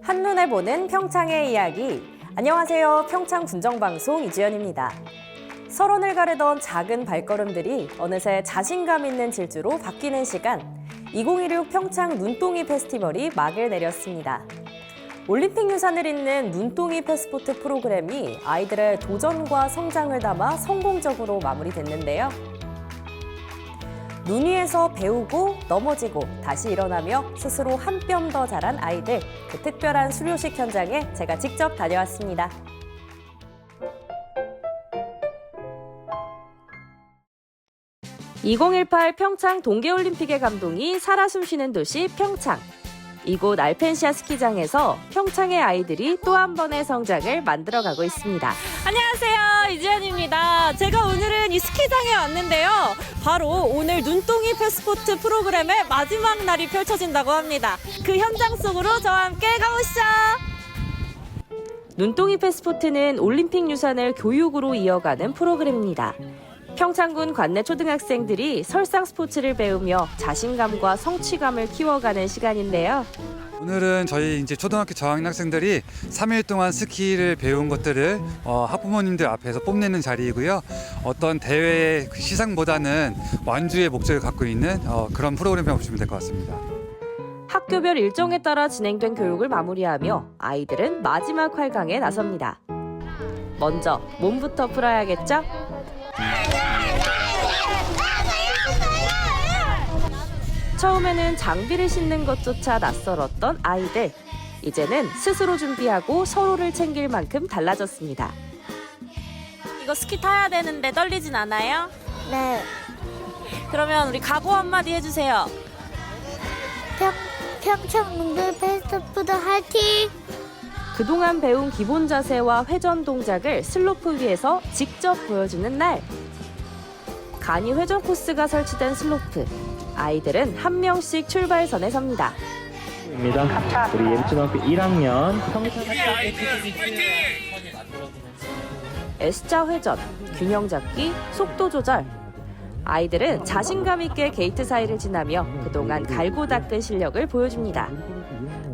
한눈에 보는 평창의 이야기. 안녕하세요. 평창 군정방송 이지연입니다. 설원을 가르던 작은 발걸음들이 어느새 자신감 있는 질주로 바뀌는 시간. 2016 평창 눈동이 페스티벌이 막을 내렸습니다. 올림픽 유산을 잇는 눈동이 패스포트 프로그램이 아이들의 도전과 성장을 담아 성공적으로 마무리됐는데요. 눈 위에서 배우고 넘어지고 다시 일어나며 스스로 한 뼘 더 자란 아이들, 그 특별한 수료식 현장에 제가 직접 다녀왔습니다. (2018) 평창 동계올림픽의 감동이 살아 숨쉬는 도시 평창. 이곳 알펜시아 스키장에서 평창의 아이들이 또 한 번의 성장을 만들어가고 있습니다. 안녕하세요, 이지연입니다. 제가 오늘은 이 스키장에 왔는데요. 바로 오늘 눈동이 패스포트 프로그램의 마지막 날이 펼쳐진다고 합니다. 그 현장 속으로 저와 함께 가보시죠. 눈동이 패스포트는 올림픽 유산을 교육으로 이어가는 프로그램입니다. 평창군 관내 초등학생들이 설상 스포츠를 배우며 자신감과 성취감을 키워가는 시간인데요. 오늘은 저희 이제 초등학교 저학년 학생들이 3일 동안 스키를 배운 것들을 학부모님들 앞에서 뽐내는 자리이고요. 어떤 대회의 시상보다는 완주의 목적을 갖고 있는 그런 프로그램이라고 보시면 될 것 같습니다. 학교별 일정에 따라 진행된 교육을 마무리하며 아이들은 마지막 활강에 나섭니다. 먼저 몸부터 풀어야겠죠? 처음에는 장비를 신는 것조차 낯설었던 아이들. 이제는 스스로 준비하고 서로를 챙길 만큼 달라졌습니다. 이거 스키 타야 되는데 떨리진 않아요? 네. 그러면 우리 각오 한마디 해주세요. 평창 눈동이 패스트푸드 화이팅! 그동안 배운 기본 자세와 회전 동작을 슬로프 위에서 직접 보여주는 날. 간이 회전 코스가 설치된 슬로프. 아이들은 한 명씩 출발선에 섭니다. 입니다. 우리 예비초등학교 1학년 평창 S자 회전, 균형 잡기, 속도 조절. 아이들은 자신감 있게 게이트 사이를 지나며 그동안 갈고 닦은 실력을 보여줍니다.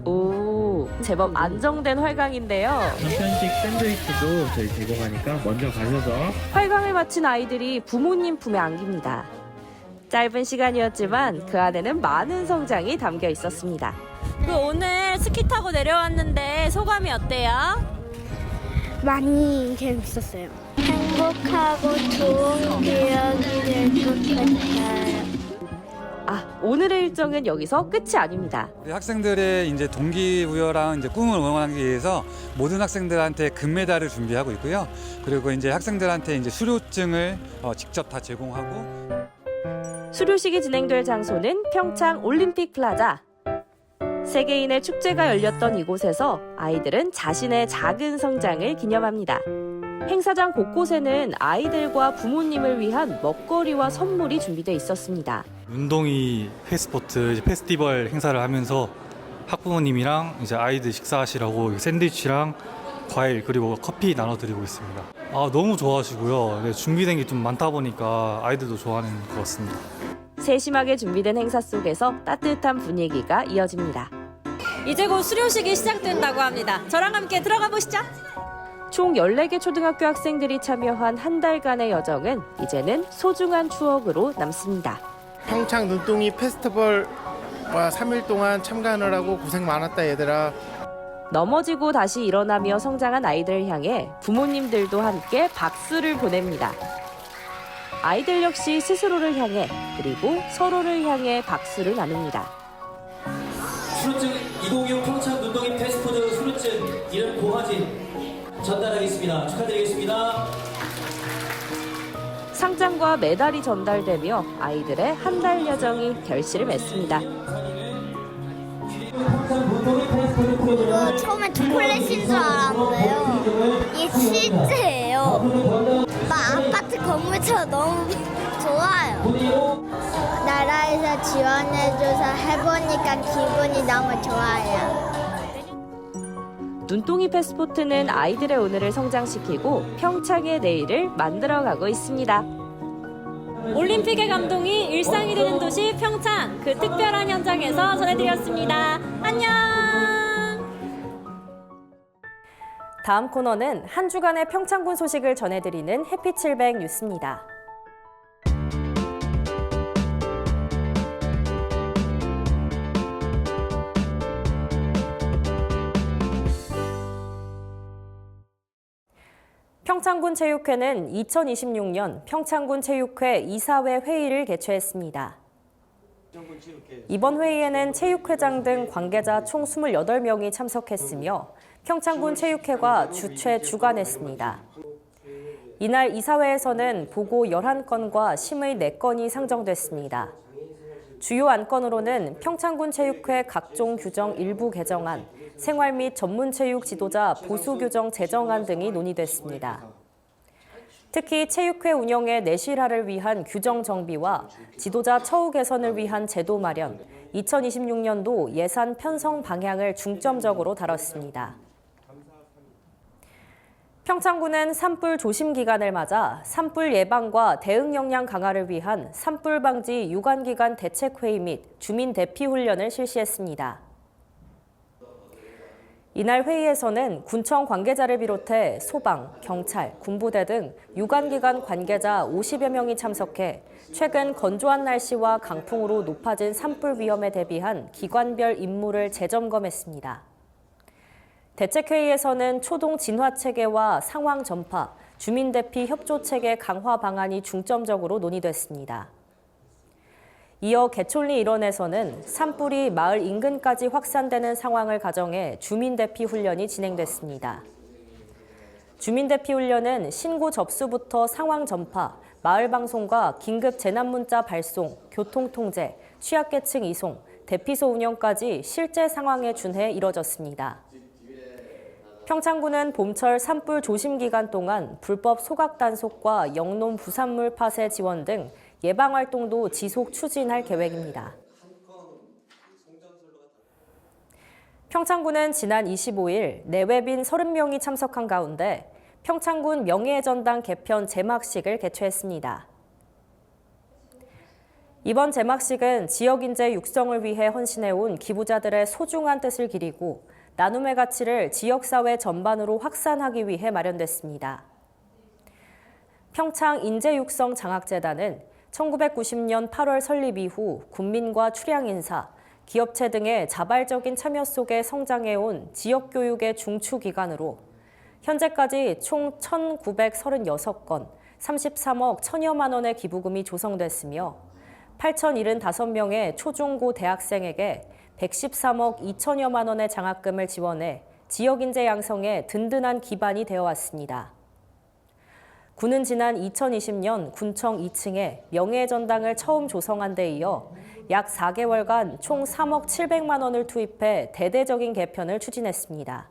오, 제법 안정된 활강인데요. 간편식 샌드위치도 저희 제공하니까 먼저 가셔서 활강을 마친 아이들이 부모님 품에 안깁니다. 짧은 시간이었지만 그 안에는 많은 성장이 담겨 있었습니다. 오늘 스키 타고 내려왔는데 소감이 어때요? 많이 재밌었어요. 행복하고 좋은 기억이 될 것 같아요. 오늘의 일정은 여기서 끝이 아닙니다. 우리 학생들의 이제 동기부여랑 이제 꿈을 응원하기 위해서 모든 학생들한테 금메달을 준비하고 있고요. 그리고 이제 학생들한테 이제 수료증을 직접 다 제공하고. 수료식이 진행될 장소는 평창 올림픽 플라자. 세계인의 축제가 열렸던 이곳에서 아이들은 자신의 작은 성장을 기념합니다. 행사장 곳곳에는 아이들과 부모님을 위한 먹거리와 선물이 준비되어 있었습니다. 눈동이 패스포트 페스티벌 행사를 하면서 학부모님이랑 이제 아이들 식사하시라고 샌드위치랑 과일 그리고 커피 나눠드리고 있습니다. 너무 좋아하시고요. 준비된 게 좀 많다 보니까 아이들도 좋아하는 것 같습니다. 세심하게 준비된 행사 속에서 따뜻한 분위기가 이어집니다. 이제 곧 수료식이 시작된다고 합니다. 저랑 함께 들어가 보시죠. 총 14개 초등학교 학생들이 참여한 한 달간의 여정은 이제는 소중한 추억으로 남습니다. 평창 눈동이 페스티벌 3일 동안 참가하느라고 고생 많았다 얘들아. 넘어지고 다시 일어나며 성장한 아이들을 향해 부모님들도 함께 박수를 보냅니다. 아이들 역시 스스로를 향해 그리고 서로를 향해 박수를 나눕니다. 수료증 2025 평창 눈동이 패스포트 수료증 이름 고화진 전달하겠습니다. 축하드리겠습니다. 상장과 메달이 전달되며 아이들의 한 달 여정이 결실을 맺습니다. 이거 처음에 초콜릿인 줄 알았는데요. 이게 실제예요. 막 아파트 건물처럼 너무 좋아요. 나라에서 지원해줘서 해보니까 기분이 너무 좋아요. 눈동이 패스포트는 아이들의 오늘을 성장시키고 평창의 내일을 만들어가고 있습니다. 올림픽의 감동이 일상이 되는 도시 평창, 그 특별한 현장에서 전해드렸습니다. 안녕! 다음 코너는 한 주간의 평창군 소식을 전해드리는 해피700 뉴스입니다. 평창군 체육회는 2026년 평창군 체육회 이사회 회의를 개최했습니다. 이번 회의에는 체육회장 등 관계자 총 28명이 참석했으며 평창군 체육회가 주최-주관했습니다. 이날 이사회에서는 보고 11건과 심의 4건이 상정됐습니다. 주요 안건으로는 평창군 체육회 각종 규정 일부 개정안, 생활 및 전문체육 지도자 보수 규정 제정안 등이 논의됐습니다. 특히 체육회 운영의 내실화를 위한 규정 정비와 지도자 처우 개선을 위한 제도 마련, 2026년도 예산 편성 방향을 중점적으로 다뤘습니다. 평창군은 산불 조심 기간을 맞아 산불 예방과 대응 역량 강화를 위한 산불 방지 유관기관 대책회의 및 주민 대피 훈련을 실시했습니다. 이날 회의에서는 군청 관계자를 비롯해 소방, 경찰, 군부대 등 유관기관 관계자 50여 명이 참석해 최근 건조한 날씨와 강풍으로 높아진 산불 위험에 대비한 기관별 임무를 재점검했습니다. 대책회의에서는 초동 진화 체계와 상황 전파, 주민 대피 협조 체계 강화 방안이 중점적으로 논의됐습니다. 이어 개촌리 일원에서는 산불이 마을 인근까지 확산되는 상황을 가정해 주민 대피 훈련이 진행됐습니다. 주민 대피 훈련은 신고 접수부터 상황 전파, 마을 방송과 긴급 재난 문자 발송, 교통 통제, 취약계층 이송, 대피소 운영까지 실제 상황에 준해 이뤄졌습니다. 평창군은 봄철 산불 조심 기간 동안 불법 소각 단속과 영농 부산물 파쇄 지원 등 예방 활동도 지속 추진할 계획입니다. 평창군은 지난 25일 내외빈 30명이 참석한 가운데 평창군 명예의 전당 개편 제막식을 개최했습니다. 이번 제막식은 지역 인재 육성을 위해 헌신해온 기부자들의 소중한 뜻을 기리고 나눔의 가치를 지역사회 전반으로 확산하기 위해 마련됐습니다. 평창인재육성장학재단은 1990년 8월 설립 이후 군민과 출향 인사, 기업체 등의 자발적인 참여 속에 성장해온 지역교육의 중추기관으로 현재까지 총 1,936건, 33억 1,000여만 원의 기부금이 조성됐으며 8,075명의 초중고 대학생에게 113억 2천여만 원의 장학금을 지원해 지역인재 양성에 든든한 기반이 되어 왔습니다. 군은 지난 2020년 군청 2층에 명예의 전당을 처음 조성한 데 이어 약 4개월간 총 3억 700만 원을 투입해 대대적인 개편을 추진했습니다.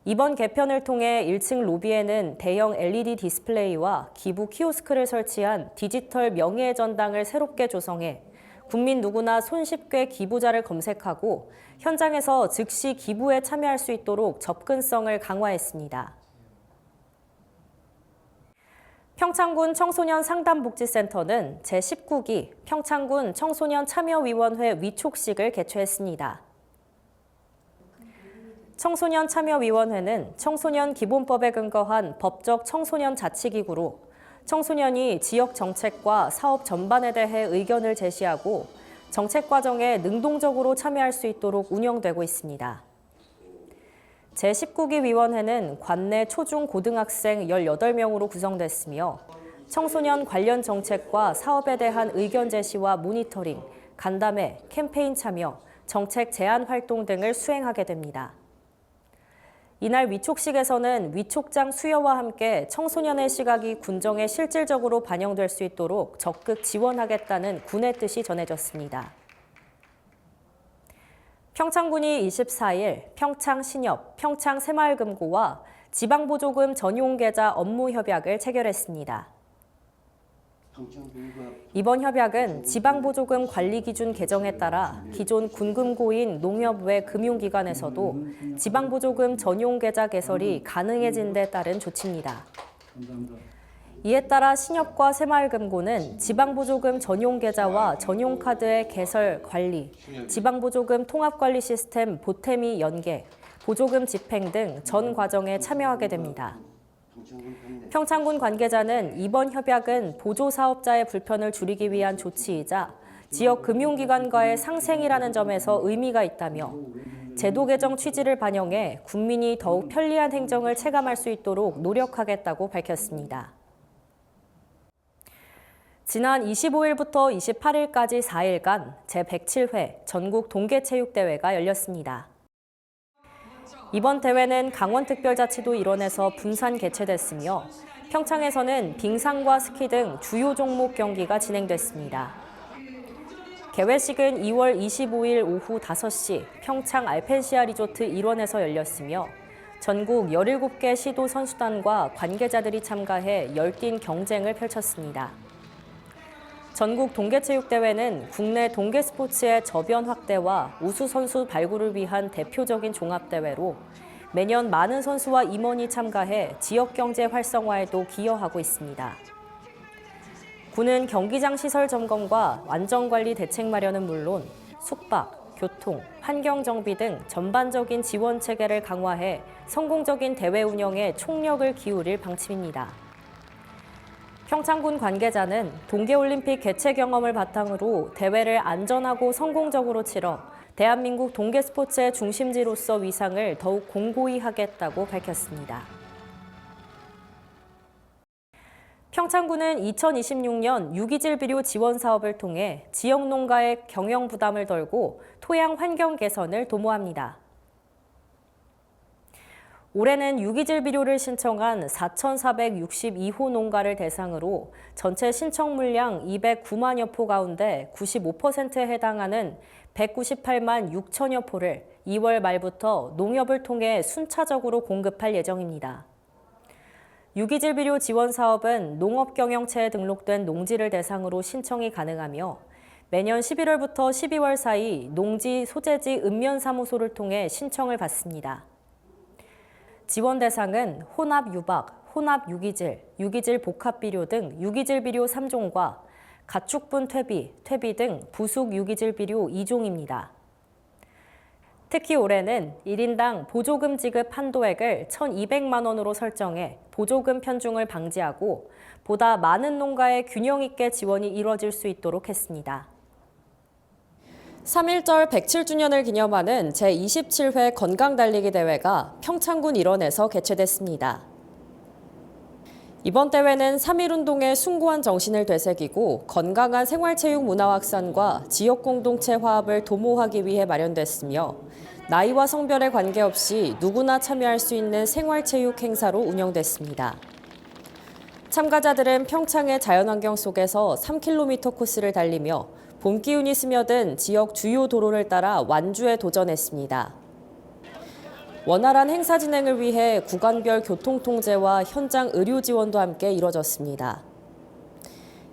이번 개편을 통해 1층 로비에는 대형 LED 디스플레이와 기부 키오스크를 설치한 디지털 명예의 전당을 새롭게 조성해 국민 누구나 손쉽게 기부자를 검색하고 현장에서 즉시 기부에 참여할 수 있도록 접근성을 강화했습니다. 평창군 청소년 상담복지센터는 제19기 평창군 청소년 참여위원회 위촉식을 개최했습니다. 청소년 참여위원회는 청소년 기본법에 근거한 법적 청소년 자치기구로 청소년이 지역 정책과 사업 전반에 대해 의견을 제시하고 정책 과정에 능동적으로 참여할 수 있도록 운영되고 있습니다. 제19기 위원회는 관내 초중 고등학생 18명으로 구성됐으며 청소년 관련 정책과 사업에 대한 의견 제시와 모니터링, 간담회, 캠페인 참여, 정책 제안 활동 등을 수행하게 됩니다. 이날 위촉식에서는 위촉장 수여와 함께 청소년의 시각이 군정에 실질적으로 반영될 수 있도록 적극 지원하겠다는 군의 뜻이 전해졌습니다. 평창군이 24일 평창신협, 평창새마을금고와 지방보조금 전용계좌 업무 협약을 체결했습니다. 이번 협약은 지방보조금 관리기준 개정에 따라 기존 군금고인 농협 외 금융기관에서도 지방보조금 전용계좌 개설이 가능해진 데 따른 조치입니다. 이에 따라 신협과 새마을금고는 지방보조금 전용계좌와 전용카드의 개설 관리, 지방보조금 통합관리 시스템 보태미 연계, 보조금 집행 등 전 과정에 참여하게 됩니다. 평창군 관계자는 이번 협약은 보조 사업자의 불편을 줄이기 위한 조치이자 지역 금융기관과의 상생이라는 점에서 의미가 있다며 제도 개정 취지를 반영해 국민이 더욱 편리한 행정을 체감할 수 있도록 노력하겠다고 밝혔습니다. 지난 25일부터 28일까지 4일간 제107회 전국 동계체육대회가 열렸습니다. 이번 대회는 강원특별자치도 일원에서 분산 개최됐으며 평창에서는 빙상과 스키 등 주요 종목 경기가 진행됐습니다. 개회식은 2월 25일 오후 5시 평창 알펜시아 리조트 일원에서 열렸으며 전국 17개 시도 선수단과 관계자들이 참가해 열띤 경쟁을 펼쳤습니다. 전국 동계체육대회는 국내 동계스포츠의 저변 확대와 우수 선수 발굴을 위한 대표적인 종합대회로 매년 많은 선수와 임원이 참가해 지역경제 활성화에도 기여하고 있습니다. 군은 경기장 시설 점검과 안전관리 대책 마련은 물론 숙박, 교통, 환경정비 등 전반적인 지원 체계를 강화해 성공적인 대회 운영에 총력을 기울일 방침입니다. 평창군 관계자는 동계올림픽 개최 경험을 바탕으로 대회를 안전하고 성공적으로 치러 대한민국 동계스포츠의 중심지로서 위상을 더욱 공고히 하겠다고 밝혔습니다. 평창군은 2026년 유기질 비료 지원 사업을 통해 지역 농가의 경영 부담을 덜고 토양 환경 개선을 도모합니다. 올해는 유기질 비료를 신청한 4,462호 농가를 대상으로 전체 신청 물량 209만여 포 가운데 95%에 해당하는 198만 6천여 포를 2월 말부터 농협을 통해 순차적으로 공급할 예정입니다. 유기질 비료 지원 사업은 농업경영체에 등록된 농지를 대상으로 신청이 가능하며 매년 11월부터 12월 사이 농지 소재지 읍면사무소를 통해 신청을 받습니다. 지원 대상은 혼합 유박, 혼합 유기질, 유기질 복합 비료 등 유기질 비료 3종과 가축분 퇴비 등 부속 유기질 비료 2종입니다. 특히 올해는 1인당 보조금 지급 한도액을 1,200만 원으로 설정해 보조금 편중을 방지하고 보다 많은 농가의 균형 있게 지원이 이뤄질 수 있도록 했습니다. 3.1절 107주년을 기념하는 제27회 건강달리기 대회가 평창군 일원에서 개최됐습니다. 이번 대회는 3.1운동의 숭고한 정신을 되새기고 건강한 생활체육 문화 확산과 지역 공동체 화합을 도모하기 위해 마련됐으며 나이와 성별에 관계없이 누구나 참여할 수 있는 생활체육 행사로 운영됐습니다. 참가자들은 평창의 자연환경 속에서 3km 코스를 달리며 봄 기운이 스며든 지역 주요 도로를 따라 완주에 도전했습니다. 원활한 행사 진행을 위해 구간별 교통 통제와 현장 의료 지원도 함께 이뤄졌습니다.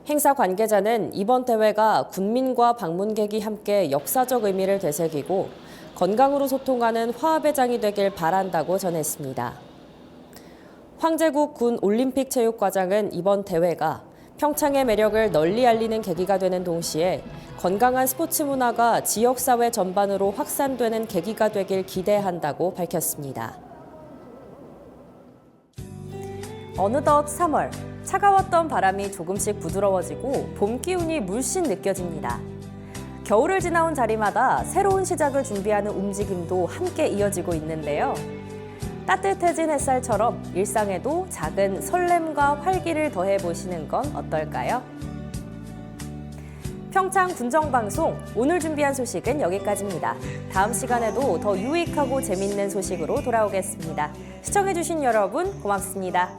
행사 관계자는 이번 대회가 군민과 방문객이 함께 역사적 의미를 되새기고 건강으로 소통하는 화합의 장이 되길 바란다고 전했습니다. 황제국 군 올림픽 체육과장은 이번 대회가 평창의 매력을 널리 알리는 계기가 되는 동시에 건강한 스포츠 문화가 지역사회 전반으로 확산되는 계기가 되길 기대한다고 밝혔습니다. 어느덧 3월, 차가웠던 바람이 조금씩 부드러워지고 봄 기운이 물씬 느껴집니다. 겨울을 지나온 자리마다 새로운 시작을 준비하는 움직임도 함께 이어지고 있는데요. 따뜻해진 햇살처럼 일상에도 작은 설렘과 활기를 더해보시는 건 어떨까요? 평창 군정방송, 오늘 준비한 소식은 여기까지입니다. 다음 시간에도 더 유익하고 재밌는 소식으로 돌아오겠습니다. 시청해주신 여러분 고맙습니다.